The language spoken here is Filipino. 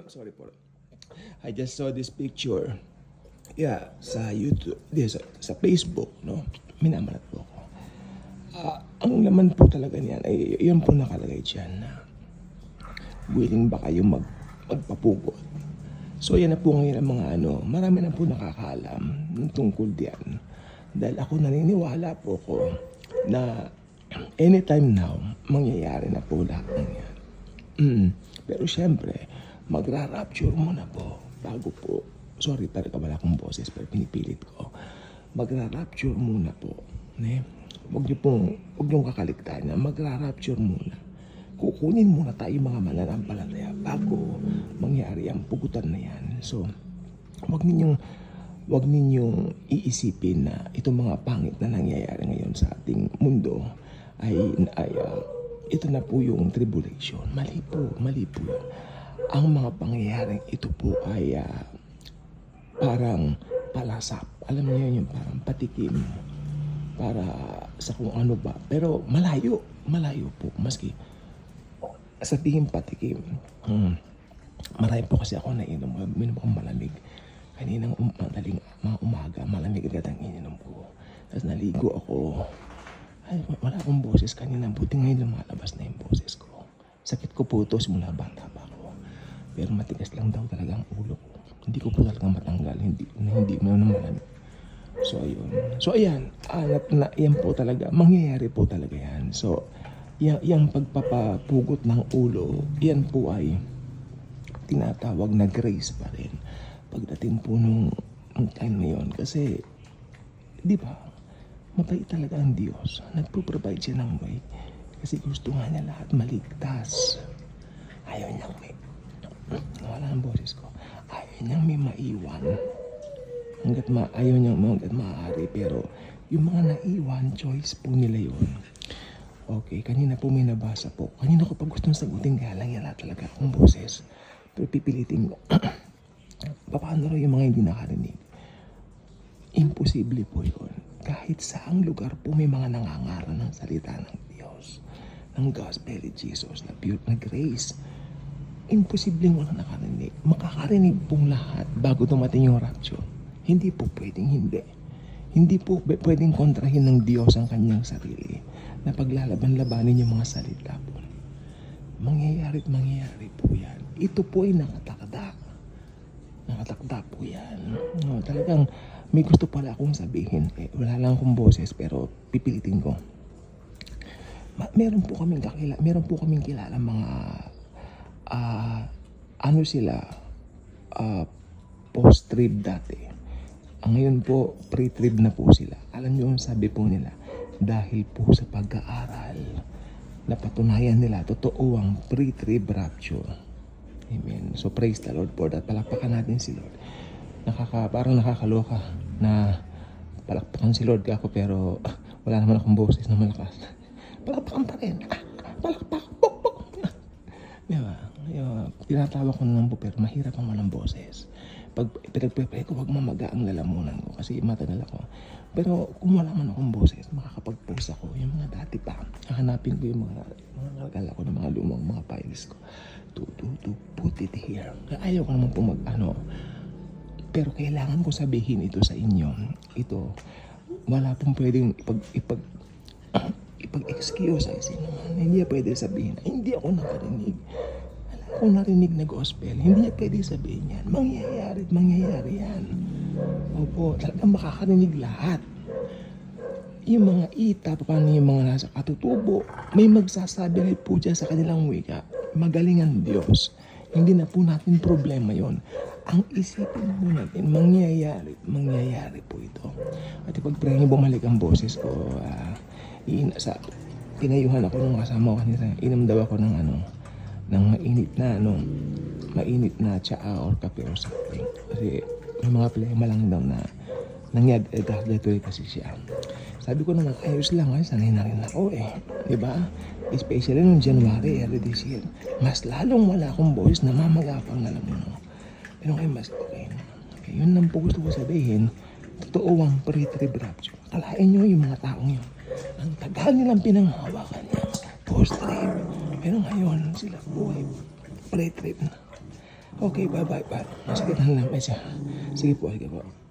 Sorry po. I just saw this picture. Yeah, sa YouTube, sa Facebook, no? Minamalat po ako. Ang laman po talaga niyan ay yun po nakalagay dyan na willing ba kayo magpapugot. So yan na po ngayon ang mga marami na po nakakaalam ng tungkol diyan. Dahil ako naniniwala po ko na anytime now, mangyayari na po lahat ng yan. Pero syempre, magra-rapture muna po bago po. Sorry, talaga wala akong boses pero pinipilit ko. Magra-rapture muna po. Huwag niyong kakaligtaan na magra-rapture muna. Kukunin muna tayo mga mananampalataya bago mangyari ang pugutan na yan. So, huwag ninyong iisipin na itong mga pangit na nangyayari ngayon sa ating mundo ay ito na po yung tribulation. Mali po yun. Ang mga pangyayaring ito po ay parang palasap. Alam niyo yung parang patikim para sa kung ano ba. Pero malayo po. Maski sabihin patikim. Marami po kasi ako nainom akong malamig. Kaninang madaling mga umaga, malamig agad ang ininom ko. Tapos naligo ako. Ay, wala akong boses kanina. Buti ngayon lumalabas na yung boses ko. Sakit ko po ito simula bata pa ako. Pero matigas lang daw talaga ang ulo ko. Hindi ko po talaga matanggal. Hindi mo na malamig. So, ayun. So, ayan. Yan po talaga. Mangyayari po talaga yan. So, yung pagpapapugot ng ulo, yan po ay tinatawag na grace pa rin. Pagdating po nung time na yun. Kasi, di ba, mabait talaga ang Diyos. Nagpo-provide siya ng way. Kasi gusto nga niya lahat maligtas. Ayaw niyang wala ang boses ko. Ayaw niyang may maiwan. Hanggat maaari. Pero, yung mga naiwan, choice po nila yun. Okay, kanina po may nabasa po. Kanina ko pag gustong sagutin, kaya lang yan talaga akong boses. Pero pipilitin ko. Paano rin yung mga hindi nakarinig? Imposible po yun. Kahit saang lugar po may mga nangangaral ng salita ng Diyos. Ng gospel of Jesus, na pure na grace. Imposibleng wala nakarinig. Makakarinig pong lahat bago dumating yung rapture. Hindi po pwedeng hindi. Hindi po pwedeng kontrahin ng Diyos ang kanyang sarili na paglalaban-labanin yung mga salita po. Mangyayari po yan. Ito po ay nakatakda. Nakatakda po yan. No, talagang may gusto pala akong sabihin. Wala lang akong boses pero pipilitin ko. Meron po kaming kilala mga post-trib dati. Ngayon po, pre-trib na po sila. Alam niyo yung sabi po nila, dahil po sa pag-aaral, napatunayan nila, totoo ang pre-trib rapture. Amen. So praise the Lord for that. Palakpakan natin si Lord. Parang nakakaloka na palakpakan si Lord ako pero wala naman akong boses na malakas. Palakpakan pa rin. Palakpak. Diba? Tinatawa ko na lang po pero mahirap ang walang boses. Pag pinagpe-pray ko, wag mamaga ang lalamunan ko kasi matangal ako. Pero kung wala man akong boses, makakapag-post ako. Yung mga dati pa, hahanapin ko yung mga nagala ko ng mga lumang mga files ko. To put it here. Ayaw ko naman po pero kailangan ko sabihin ito sa inyo. Ito, wala pong pwedeng ipag-excuse ay sino man. Hindi pwede sabihin na hindi ako nakarinig. Wala akong narinig na gospel. Hindi pwede sabihin yan. Mangyayari yan. Opo, talagang makakarinig lahat. Yung mga paano yung mga nasa katutubo, may magsasabi rin po dyan sa kanilang wika. Magaling ang Diyos. Hindi na po natin problema yon. Ang isipin po natin, mangyayari po ito. At pag-pray niyo bumalik ang boses ko, pinayuhan ako ng kasama ko kanina. Inom daw ako ng mainit na tsaa or kape or something. Kasi may mga problema lang daw na nangyagagatoy kasi siya. Sabi ko naman, ayos lang, sanay na rin ako diba? Especially nung January, early this year. Mas lalong wala akong voice na mamagapang na lang Pero ngayon mas okay. Yun lang po gusto ko sabihin. Totoo ang pre-trib rapture. Kalain nyo yung mga taong yun. Ang tagal nilang pinanghawakan niya. Post-trib. Pero ngayon, sila po ay pre-trib na. Okay, bye-bye. Sige na lang. Sige po, sige po.